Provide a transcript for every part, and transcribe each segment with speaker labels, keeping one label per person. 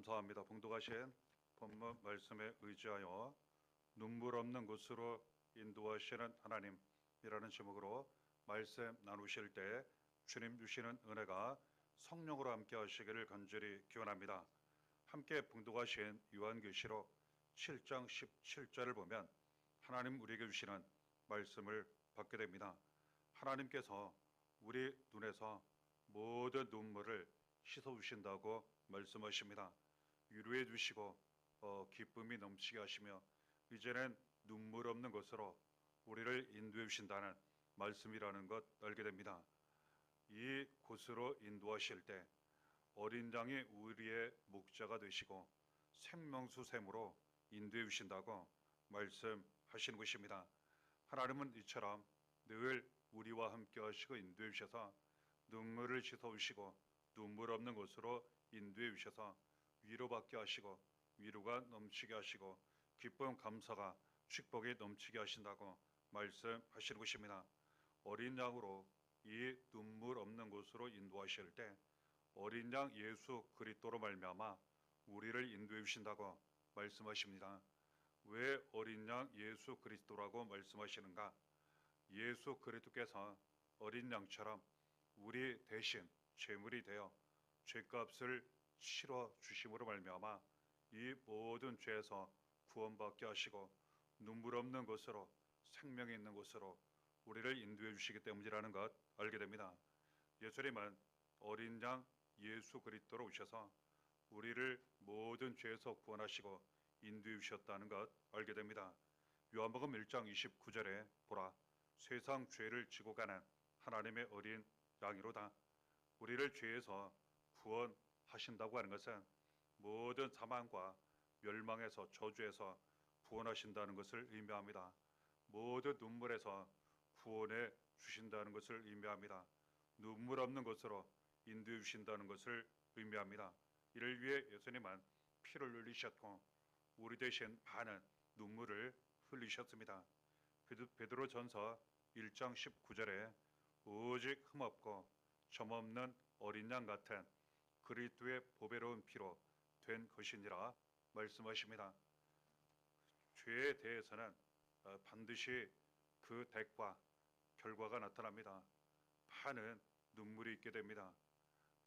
Speaker 1: 감사합니다. 봉독하신 본문 말씀에 의지하여 눈물 없는 곳으로 인도하시는 하나님이라는 제목으로 말씀 나누실 때 주님 주시는 은혜가 성령으로 함께 하시기를 간절히 기원합니다. 함께 봉독하신 요한계시록 7장 17절을 보면 하나님 우리에게 주시는 말씀을 받게 됩니다. 하나님께서 우리 눈에서 모든 눈물을 씻어주신다고 말씀하십니다. 위로해 주시고 기쁨이 넘치게 하시며 이제는 눈물 없는 것으로 우리를 인도해 주신다는 말씀이라는 것 알게 됩니다. 이 곳으로 인도하실 때 어린 양이 우리의 목자가 되시고 생명수 샘으로 인도해 주신다고 말씀하시는 것입니다. 하나님은 이처럼 늘 우리와 함께 하시고 인도해 주셔서 눈물을 씻어 주시고 눈물 없는 곳으로 인도해 주셔서 위로받게 하시고 위로가 넘치게 하시고 기쁨 감사가 축복이 넘치게 하신다고 말씀하시는 것입니다. 어린 양으로 이 눈물 없는 곳으로 인도하실 때 어린 양 예수 그리스도로 말미암아 우리를 인도해 주신다고 말씀하십니다. 왜 어린 양 예수 그리스도라고 말씀하시는가? 예수 그리스도께서 어린 양처럼 우리 대신 제물이 되어 죄값을 치러 주심으로 말미암아 이 모든 죄에서 구원받게 하시고 눈물 없는 곳으로 생명이 있는 곳으로 우리를 인도해 주시기 때문이라는 것 알게 됩니다. 예수님은 어린 양 예수 그리스도로 오셔서 우리를 모든 죄에서 구원하시고 인도해 주셨다는 것 알게 됩니다. 요한복음 1장 29절에 보라 세상 죄를 지고 가는 하나님의 어린 양이로다. 우리를 죄에서 구원하신다고 하는 것은 모든 사망과 멸망에서 저주에서 구원하신다는 것을 의미합니다. 모든 눈물에서 구원해 주신다는 것을 의미합니다. 눈물 없는 것으로 인도해 주신다는 것을 의미합니다. 이를 위해 예수님은 피를 흘리셨고 우리 대신 많은 눈물을 흘리셨습니다. 베드로전서 1장 19절에 오직 흠없고 점없는 어린 양 같은 그리스도의 보배로운 피로 된 것이니라 말씀하십니다. 죄에 대해서는 반드시 그 대가 결과가 나타납니다. 많은 눈물이 있게 됩니다.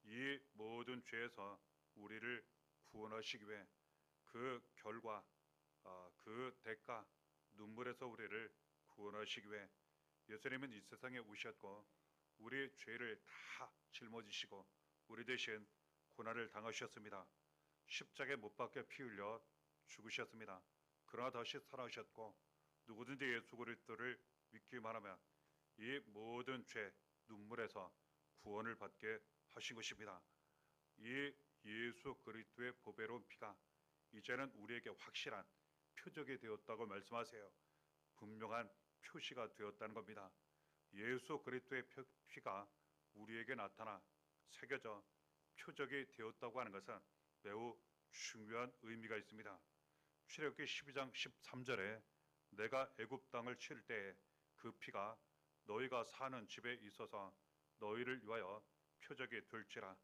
Speaker 1: 이 모든 죄에서 우리를 구원하시기 위해 그 결과 그 대가 눈물에서 우리를 구원하시기 위해 예수님은 이 세상에 오셨고 우리 죄를 다 짊어지시고 우리 대신 고난을 당하셨습니다. 십자가에 못 박혀 피 흘려 죽으셨습니다. 그러나 다시 살아오셨고 누구든지 예수 그리스도를 믿기만 하면 이 모든 죄 눈물에서 구원을 받게 하신 것입니다. 이 예수 그리스도의 보배로운 피가 이제는 우리에게 확실한 표적이 되었다고 말씀하세요. 분명한 표시가 되었다는 겁니다. 예수 그리스도의 피가 우리에게 나타나 새겨져 표적이 되었다고 하는 것은 매우 중요한 의미가 있습니다. 출애굽기 12장 13절에 내가 애굽 땅을 칠 때에 그 피가 너희가 사는 집에 있어서 너희를 위하여 표적이 될지라.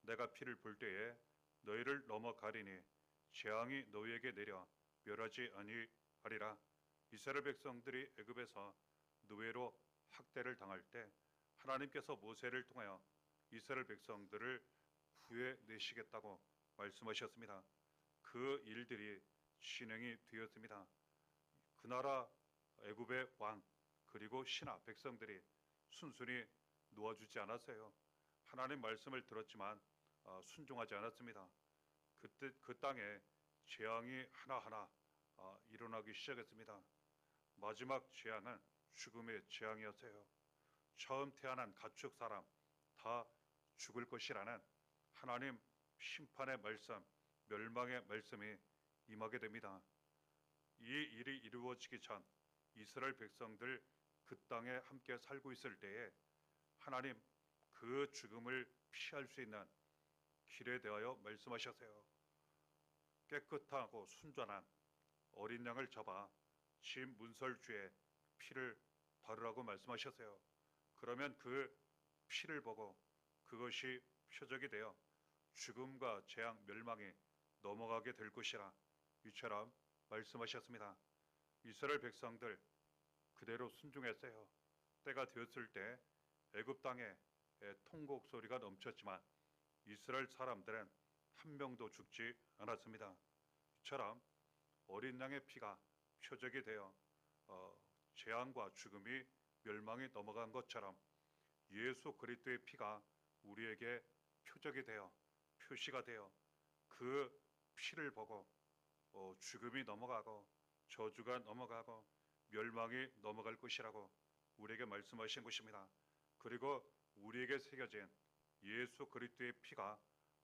Speaker 1: 내가 피를 볼 때에 너희를 넘어가리니 재앙이 너희에게 내려 멸하지 아니하리라. 이스라엘 백성들이 애굽에서 노예로 학대를 당할 때 하나님께서 모세를 통하여 이스라엘 백성들을 구해내시겠다고 말씀하셨습니다. 그 일들이 진행이 되었습니다. 그 나라 애굽의 왕 그리고 신하 백성들이 순순히 놓아주지 않았어요. 하나님 말씀을 들었지만 순종하지 않았습니다. 그때 그 땅에 재앙이 하나하나 일어나기 시작했습니다. 마지막 재앙은 죽음의 재앙이었어요. 처음 태어난 가축 사람 다 죽을 것이라는 하나님 심판의 말씀, 멸망의 말씀이 임하게 됩니다. 이 일이 이루어지기 전 이스라엘 백성들 그 땅에 함께 살고 있을 때에 하나님 그 죽음을 피할 수 있는 길에 대하여 말씀하셨어요. 깨끗하고 순전한 어린 양을 잡아 집 문설주에 피를 바르라고 말씀하셨어요. 그러면 그 피를 보고 그것이 표적이 되어 죽음과 재앙, 멸망이 넘어가게 될 것이라 이처럼 말씀하셨습니다. 이스라엘 백성들 그대로 순종했어요. 때가 되었을 때 애굽 땅에 통곡 소리가 넘쳤지만 이스라엘 사람들은 한 명도 죽지 않았습니다. 이처럼 어린 양의 피가 표적이 되어 재앙과 죽음이 멸망이 넘어간 것처럼 예수 그리스도의 피가 우리에게 표적이 되어 표시가 되어 그 피를 보고 죽음이 넘어가고 저주가 넘어가고 멸망이 넘어갈 것이라고 우리에게 말씀하신 것입니다. 그리고 우리에게 새겨진 예수 그리스도의 피가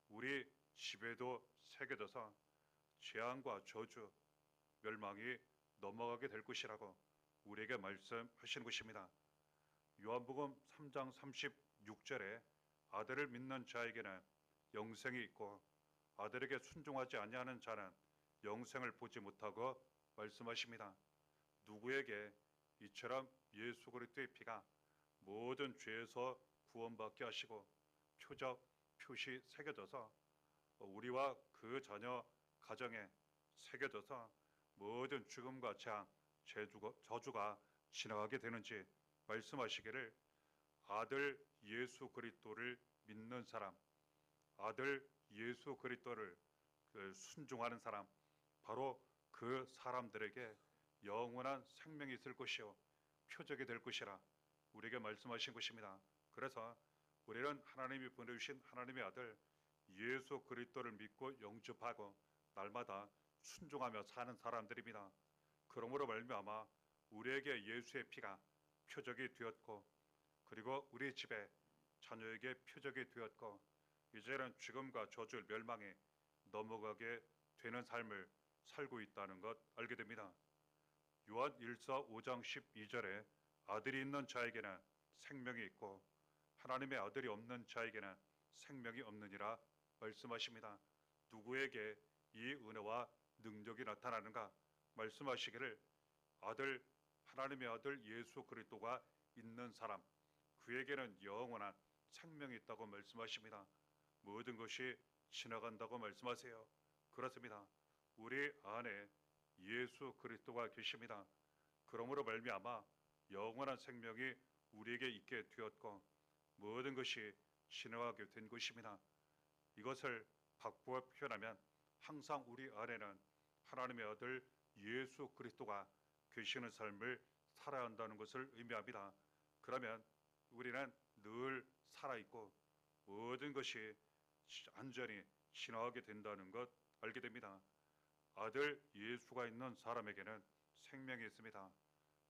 Speaker 1: 우리 집에도 새겨져서 재앙과 저주, 멸망이 넘어가게 될 것이라고 우리에게 말씀하신 것입니다. 요한복음 3장 36절에 아들을 믿는 자에게는 영생이 있고 아들에게 순종하지 아니하는 자는 영생을 보지 못하고 말씀하십니다. 누구에게 이처럼 예수 그리스도의 피가 모든 죄에서 구원받게 하시고 표적, 표시 새겨져서 우리와 그 자녀 가정에 새겨져서 모든 죽음과 재앙, 저주가 지나가게 되는지 말씀하시기를 아들 예수 그리스도를 믿는 사람, 아들 예수 그리스도를 순종하는 사람, 바로 그 사람들에게 영원한 생명이 있을 것이요 표적이 될 것이라 우리에게 말씀하신 것입니다. 그래서 우리는 하나님이 보내주신 하나님의 아들 예수 그리스도를 믿고 영접하고 날마다 순종하며 사는 사람들입니다. 그러므로 말미암아 우리에게 예수의 피가 표적이 되었고 그리고 우리 집에 자녀에게 표적이 되었고 이제는 죽음과 저주 멸망에 넘어가게 되는 삶을 살고 있다는 것 알게 됩니다. 요한 1서 5장 12절에 아들이 있는 자에게는 생명이 있고 하나님의 아들이 없는 자에게는 생명이 없느니라 말씀하십니다. 누구에게 이 은혜와 능력이 나타나는가 말씀하시기를 아들 하나님의 아들 예수 그리스도가 있는 사람 그에게는 영원한 생명이 있다고 말씀하십니다. 모든 것이 지나간다고 말씀하세요. 그렇습니다. 우리 안에 예수 그리스도가 계십니다. 그러므로 말미암아 영원한 생명이 우리에게 있게 되었고 모든 것이 지나가게 된 것입니다. 이것을 바꾸어 표현하면 항상 우리 안에는 하나님의 아들 예수 그리스도가 계시는 삶을 살아야 한다는 것을 의미합니다. 그러면 우리는 늘 살아있고 모든 것이 안전히 지나가게 된다는 것 알게 됩니다. 아들 예수가 있는 사람에게는 생명이 있습니다.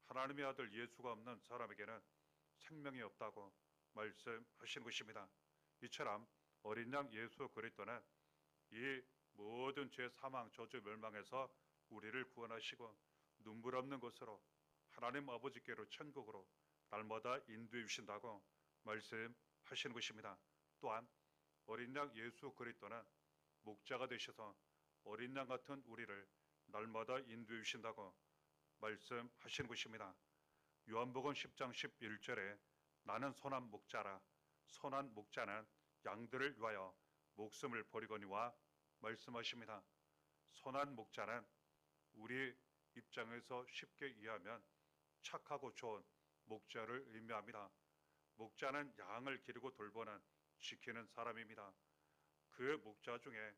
Speaker 1: 하나님의 아들 예수가 없는 사람에게는 생명이 없다고 말씀하신 것입니다. 이처럼 어린 양 예수 그리스도는 이 모든 죄 사망 저주 멸망에서 우리를 구원하시고 눈물 없는 곳으로 하나님 아버지께로 천국으로 날마다 인도해 주신다고 말씀하시는 것입니다. 또한 어린 양 예수 그리스도는 목자가 되셔서 어린 양 같은 우리를 날마다 인도해 주신다고 말씀하시는 것입니다. 요한복음 10장 11절에 나는 선한 목자라 선한 목자는 양들을 위하여 목숨을 버리거니와 말씀하십니다. 선한 목자는 우리 입장에서 쉽게 이해하면 착하고 좋은 목자를 의미합니다. 목자는 양을 기르고 돌보는 지키는 사람입니다. 그 목자 중에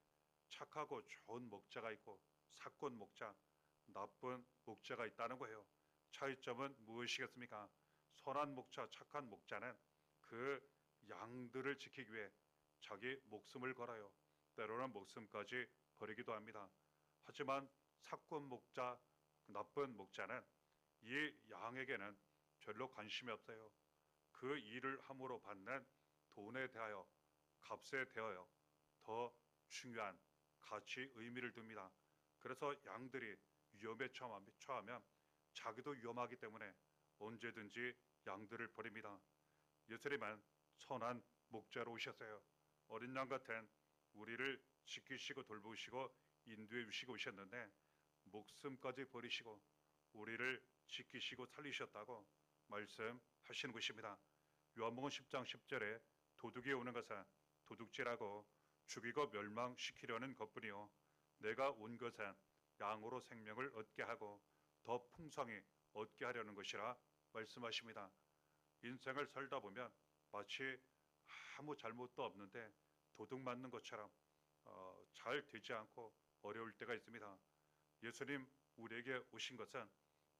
Speaker 1: 착하고 좋은 목자가 있고 사꾼 목자, 나쁜 목자가 있다는 거예요. 차이점은 무엇이겠습니까? 선한 목자, 착한 목자는 그 양들을 지키기 위해 자기 목숨을 걸어요. 때로는 목숨까지 버리기도 합니다. 하지만 사꾼 목자, 나쁜 목자는 이 양에게는 별로 관심이 없어요. 그 일을 함으로 받는 돈에 대하여, 값에 대하여 더 중요한 가치, 의미를 둡니다. 그래서 양들이 위험에 처하면 자기도 위험하기 때문에 언제든지 양들을 버립니다. 예수님은 선한 목자로 오셨어요. 어린 양 같은 우리를 지키시고 돌보시고 인도해 주시고 오셨는데 목숨까지 버리시고 우리를 지키시고 살리셨다고 말씀하시는 것입니다. 요한복음 10장 10절에 도둑이 오는 것은 도둑질하고 죽이고 멸망시키려는 것뿐이요 내가 온 것은 양으로 생명을 얻게 하고 더 풍성히 얻게 하려는 것이라 말씀하십니다. 인생을 살다 보면 마치 아무 잘못도 없는데 도둑 맞는 것처럼 잘 되지 않고 어려울 때가 있습니다. 예수님 우리에게 오신 것은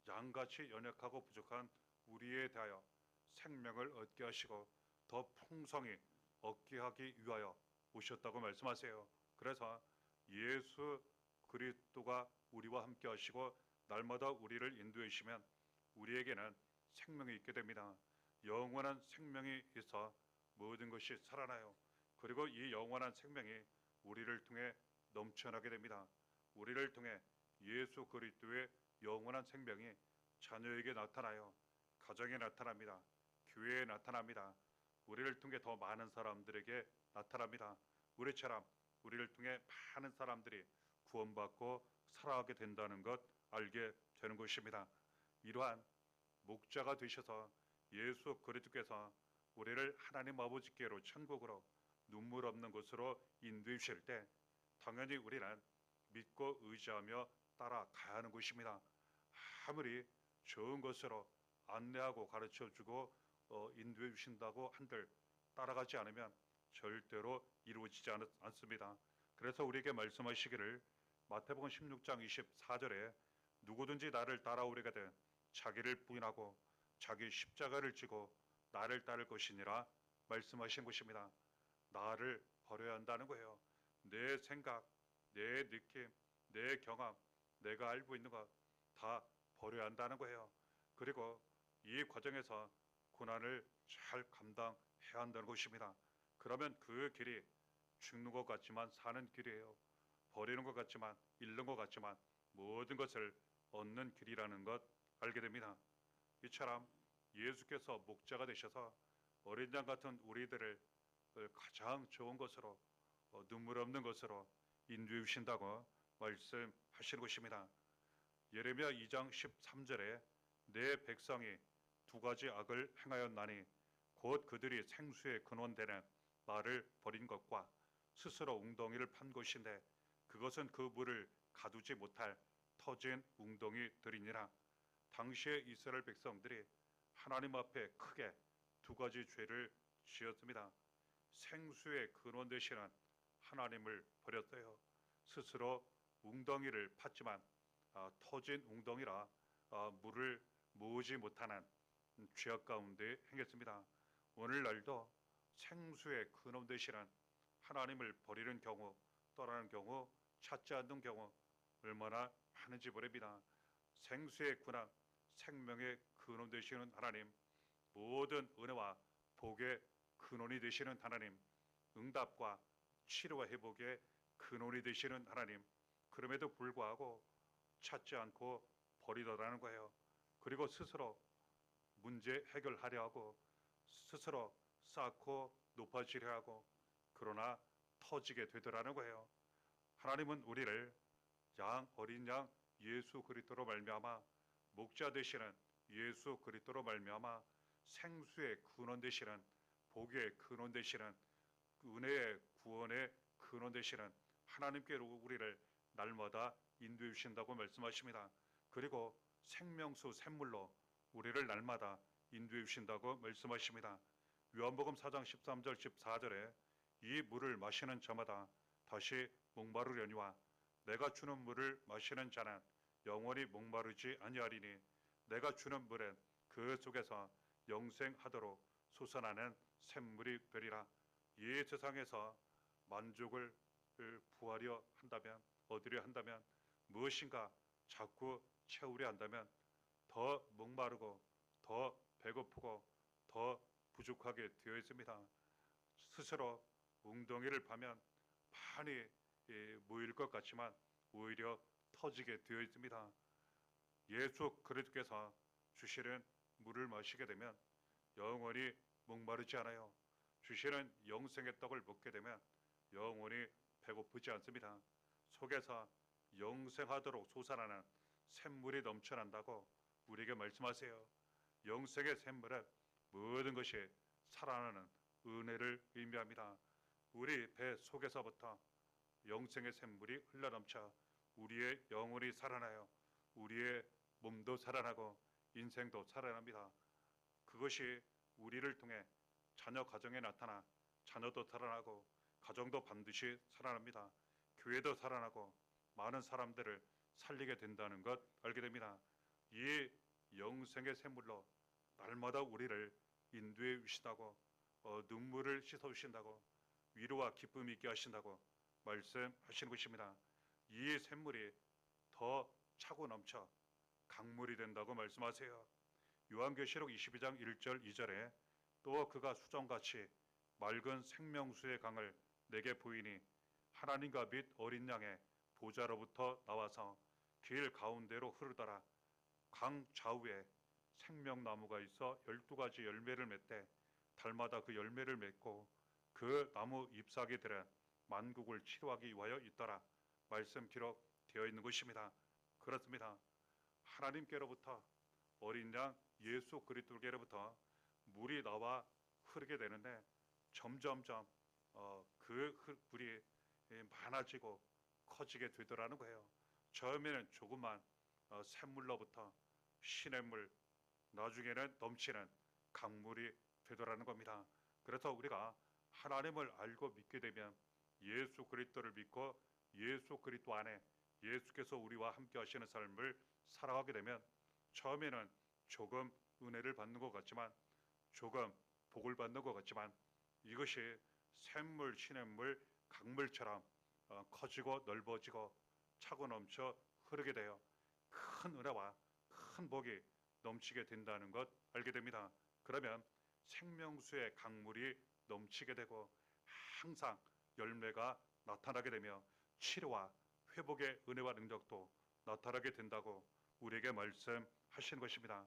Speaker 1: 양같이 연약하고 부족한 우리에 대하여 생명을 얻게 하시고 더 풍성히 얻게 하기 위하여 오셨다고 말씀하세요. 그래서 예수 그리스도가 우리와 함께 하시고 날마다 우리를 인도해 주시면 우리에게는 생명이 있게 됩니다. 영원한 생명이 있어 모든 것이 살아나요. 그리고 이 영원한 생명이 우리를 통해 넘쳐나게 됩니다. 우리를 통해 예수 그리스도의 영원한 생명이 자녀에게 나타나요. 가정에 나타납니다. 교회에 나타납니다. 우리를 통해 더 많은 사람들에게 나타납니다. 우리처럼 우리를 통해 많은 사람들이 구원받고 살아가게 된다는 것 알게 되는 것입니다. 이러한 목자가 되셔서 예수 그리스도께서 우리를 하나님 아버지께로 천국으로 눈물 없는 곳으로 인도해 주실 때 당연히 우리는 믿고 의지하며 따라가야 하는 것입니다. 아무리 좋은 것으로 안내하고 가르쳐주고 인도해 주신다고 한들 따라가지 않으면 절대로 이루어지지 않습니다. 그래서 우리에게 말씀하시기를 마태복음 16장 24절에 누구든지 나를 따라오려거든 자기를 부인하고 자기 십자가를 지고 나를 따를 것이니라 말씀하신 것입니다. 나를 버려야 한다는 거예요. 내 생각, 내 느낌, 내 경험, 내가 알고 있는 것 다 버려야 한다는 거예요. 그리고 이 과정에서 고난을 잘 감당해야 한다는 것입니다. 그러면 그 길이 죽는 것 같지만 사는 길이에요. 버리는 것 같지만 잃는 것 같지만 모든 것을 얻는 길이라는 것 알게 됩니다. 이처럼 예수께서 목자가 되셔서 어린 양 같은 우리들을 가장 좋은 것으로 눈물 없는 것으로 인도해 주신다고 말씀하시는 것입니다. 예레미야 2장 13절에 내 백성이 두 가지 악을 행하였나니 곧 그들이 생수의 근원되는 말을 버린 것과 스스로 웅덩이를 판 것인데 그것은 그 물을 가두지 못할 터진 웅덩이들이니라. 당시의 이스라엘 백성들이 하나님 앞에 크게 두 가지 죄를 지었습니다. 생수의 근원 되시는 하나님을 버렸어요. 스스로 웅덩이를 팠지만 터진 웅덩이라 물을 모으지 못하는 죄악 가운데 행했습니다. 오늘날도 생수의 근원 되시는 하나님을 버리는 경우, 떠나는 경우, 찾지 않는 경우 얼마나 많은지 모릅니다. 생수의 근원, 생명의 근원 되시는 하나님, 모든 은혜와 복의 근원이 되시는 하나님, 응답과 치료와 회복의 근원이 되시는 하나님, 그럼에도 불구하고 찾지 않고 버리더라는 거예요. 그리고 스스로 문제 해결하려 하고 스스로 쌓고 높아지려 하고 그러나 터지게 되더라는 거예요. 하나님은 우리를 어린 양 예수 그리스도로 말미암아 목자 되시는 예수 그리스도로 말미암아 생수의 근원 되시는 복의 근원 되시는 은혜의 구원의 근원 되시는 하나님께로 우리를 날마다 인도해 주신다고 말씀하십니다. 그리고 생명수 샘물로 우리를 날마다 인도해 주신다고 말씀하십니다. 요한복음 4장 13절 14절에 이 물을 마시는 자마다 다시 목마르려니와 내가 주는 물을 마시는 자는 영원히 목마르지 아니하리니 내가 주는 물은 그 속에서 영생하도록 솟아나는 샘물이 되리라. 이 세상에서 만족을 구하려 한다면 얻으려 한다면 무엇인가 자꾸 채우려 한다면 더 목마르고 더 배고프고 더 부족하게 되어 있습니다. 스스로 웅덩이를 파면 많이 모일 것 같지만 오히려 터지게 되어 있습니다. 예수 그리스도께서 주시는 물을 마시게 되면 영원히 목마르지 않아요. 주시는 영생의 떡을 먹게 되면 영원히 배고프지 않습니다. 속에서 영생하도록 솟아나는 샘물이 넘쳐난다고 우리에게 말씀하세요. 영생의 샘물은 모든 것이 살아나는 은혜를 의미합니다. 우리 배 속에서부터 영생의 샘물이 흘러넘쳐 우리의 영혼이 살아나요. 우리의 몸도 살아나고 인생도 살아납니다. 그것이 우리를 통해 자녀 가정에 나타나 자녀도 살아나고 가정도 반드시 살아납니다. 교회도 살아나고 많은 사람들을 살리게 된다는 것 알게 됩니다. 이 영생의 샘물로 날마다 우리를 인도해 주신다고, 눈물을 씻어 주신다고, 위로와 기쁨이 있게 하신다고 말씀하시는 것입니다. 이 샘물이 더 차고 넘쳐 강물이 된다고 말씀하세요. 요한계시록 22장 1절 2절에 또 그가 수정같이 맑은 생명수의 강을 내게 보이니 하나님과 및 어린 양의 보좌로부터 나와서 길 가운데로 흐르더라. 강 좌우에 생명나무가 있어 12가지 열매를 맺되 달마다 그 열매를 맺고 그 나무 잎사귀들은 만국을 치료하기 위하여 있더라. 말씀 기록되어 있는 것입니다. 그렇습니다. 하나님께로부터 어린 양 예수 그리스도께로부터 물이 나와 흐르게 되는데 점점점 그 물이 많아지고 커지게 되더라는 거예요. 처음에는 조그만 샘물로부터 시냇물, 나중에는 넘치는 강물이 되더라는 겁니다. 그래서 우리가 하나님을 알고 믿게 되면 예수 그리스도를 믿고 예수 그리스도 안에 예수께서 우리와 함께 하시는 삶을 살아가게 되면 처음에는 조금 은혜를 받는 것 같지만, 조금 복을 받는 것 같지만, 이것이 샘물, 시냇물, 강물처럼 커지고 넓어지고 차고 넘쳐 흐르게 되어 큰 은혜와 큰 복이 넘치게 된다는 것 알게 됩니다. 그러면 생명수의 강물이 넘치게 되고 항상 열매가 나타나게 되며 치료와 회복의 은혜와 능력도 나타나게 된다고 우리에게 말씀하시는 것입니다.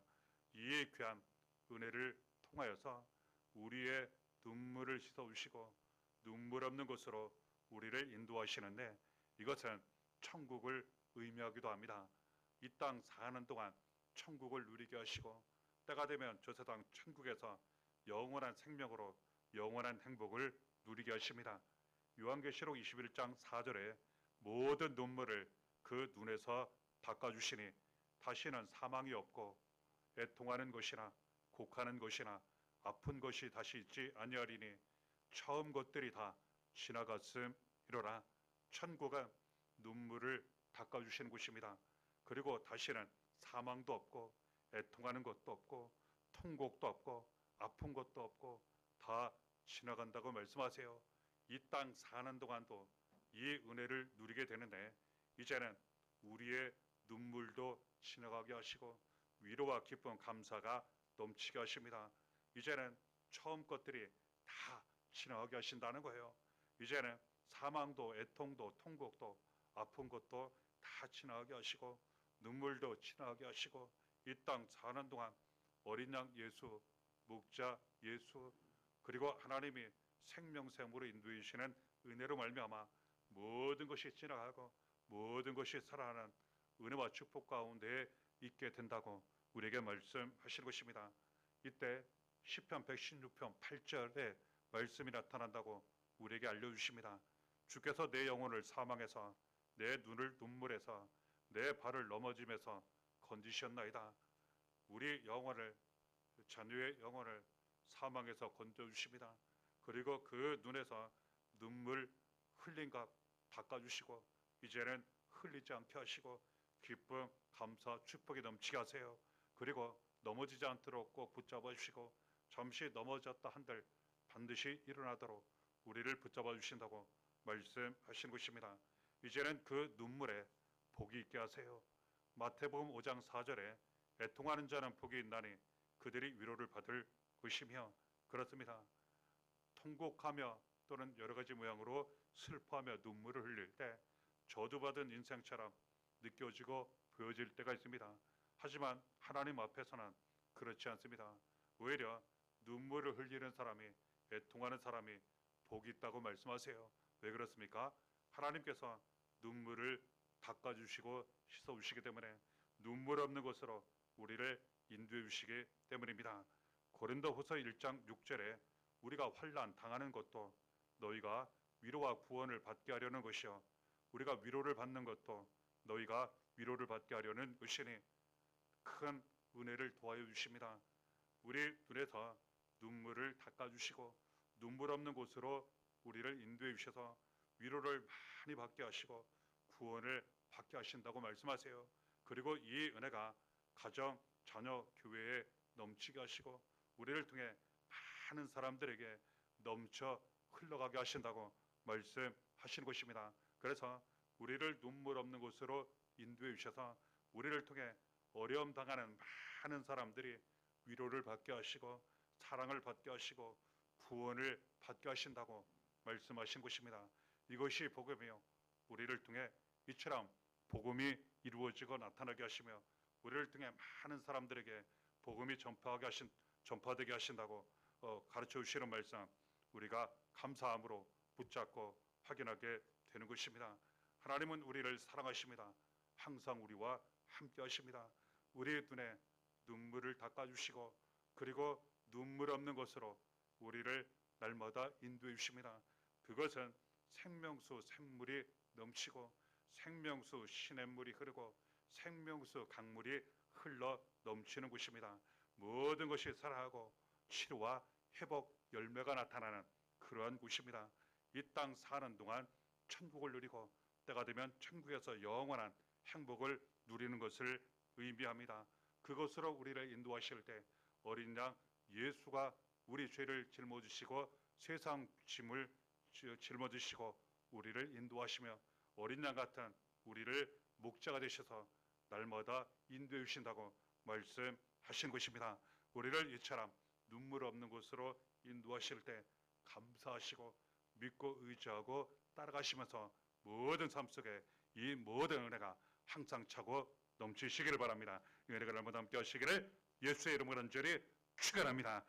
Speaker 1: 이 귀한 은혜를 통하여서 우리의 눈물을 씻어주시고 눈물 없는 곳으로 우리를 인도하시는데, 이것은 천국을 의미하기도 합니다. 이 땅 사는 동안 천국을 누리게 하시고 때가 되면 저 세상 천국에서 영원한 생명으로 영원한 행복을 누리게 하십니다. 요한계시록 21장 4절에 모든 눈물을 그 눈에서 닦아주시니 다시는 사망이 없고 애통하는 것이나 곡하는 것이나 아픈 것이 다시 있지 아니하리니 처음 것들이 다 지나갔음이로라. 천국은 눈물을 닦아주시는 곳입니다. 그리고 다시는 사망도 없고 애통하는 것도 없고 통곡도 없고 아픈 것도 없고 다 지나간다고 말씀하세요. 이 땅 사는 동안도 이 은혜를 누리게 되는데 이제는 우리의 눈물도 지나가게 하시고 위로와 기쁨 감사가 넘치게 하십니다. 이제는 처음 것들이 다 지나가게 하신다는 거예요. 이제는 사망도 애통도 통곡도 아픈 것도 다 지나가게 하시고 눈물도 지나가게 하시고 이 땅 사는 동안 어린 양 예수, 목자 예수, 그리고 하나님이 생명샘으로 인도해 주시는 은혜로 말미암아 모든 것이 지나가고 모든 것이 살아나는 은혜와 축복 가운데 있게 된다고 우리에게 말씀하시는 것입니다. 이때 시편 116편 8절에 말씀이 나타난다고 우리에게 알려주십니다. 주께서 내 영혼을 사망에서 내 눈을 눈물에서 내 발을 넘어짐에서 건지셨나이다. 우리 영혼을, 자녀의 영혼을 사망에서 건져주십니다. 그리고 그 눈에서 눈물 흘린 것 닦아주시고 이제는 흘리지 않게 하시고 기쁨, 감사, 축복이 넘치게 하세요. 그리고 넘어지지 않도록 꼭 붙잡아 주시고 잠시 넘어졌다 한들 반드시 일어나도록 우리를 붙잡아 주신다고 말씀하시는 것입니다. 이제는 그 눈물에 복이 있게 하세요. 마태복음 5장 4절에 애통하는 자는 복이 있나니 그들이 위로를 받을 것이며, 그렇습니다. 통곡하며 또는 여러 가지 모양으로 슬퍼하며 눈물을 흘릴 때 저주받은 인생처럼 느껴지고 보여질 때가 있습니다. 하지만 하나님 앞에서는 그렇지 않습니다. 오히려 눈물을 흘리는 사람이, 애통하는 사람이 복이 있다고 말씀하세요. 왜 그렇습니까? 하나님께서 눈물을 닦아주시고 씻어주시기 때문에 눈물 없는 곳으로 우리를 인도해 주시기 때문입니다. 고린도후서 1장 6절에 우리가 환난 당하는 것도 너희가 위로와 구원을 받게 하려는 것이요 우리가 위로를 받는 것도 너희가 위로를 받게 하려는 것이니 큰 은혜를 도와여 주십니다. 우리 눈에서 눈물을 닦아주시고 눈물 없는 곳으로 우리를 인도해 주셔서 위로를 많이 받게 하시고 구원을 받게 하신다고 말씀하세요. 그리고 이 은혜가 가정, 자녀, 교회에 넘치게 하시고 우리를 통해 많은 사람들에게 넘쳐 흘러가게 하신다고 말씀하시는 것입니다. 그래서 우리를 눈물 없는 곳으로 인도해 주셔서 우리를 통해 어려움 당하는 많은 사람들이 위로를 받게 하시고 사랑을 받게 하시고 구원을 받게 하신다고 말씀하신 것입니다. 이것이 복음이요 우리를 통해 이처럼 복음이 이루어지고 나타나게 하시며 우리를 통해 많은 사람들에게 복음이 전파되게 하신다고 가르쳐 주시는 말씀 우리가 감사함으로 붙잡고 확인하게 되는 것입니다. 하나님은 우리를 사랑하십니다. 항상 우리와 함께 하십니다. 우리의 눈에 눈물을 닦아주시고 그리고 눈물 없는 것으로 우리를 날마다 인도해 주십니다. 그것은 생명수 샘물이 넘치고 생명수 시냇물이 흐르고 생명수 강물이 흘러 넘치는 곳입니다. 모든 것이 살아가고 치료와 회복 열매가 나타나는 그러한 곳입니다. 이 땅 사는 동안 천국을 누리고 때가 되면 천국에서 영원한 행복을 누리는 것을 의미합니다. 그것으로 우리를 인도하실 때 어린 양 예수가 우리 죄를 짊어지시고 세상 짐을 짊어지시고 우리를 인도하시며 어린 양 같은 우리를 목자가 되셔서 날마다 인도해 주신다고 말씀하신 것입니다. 우리를 이처럼 눈물 없는 곳으로 인도하실 때 감사하시고 믿고 의지하고 따라가시면서 모든 삶 속에 이 모든 은혜가 항상 차고 넘치시기를 바랍니다. 이 은혜가 날마다 함께 하시기를 예수의 이름으로 간절히 축원합니다.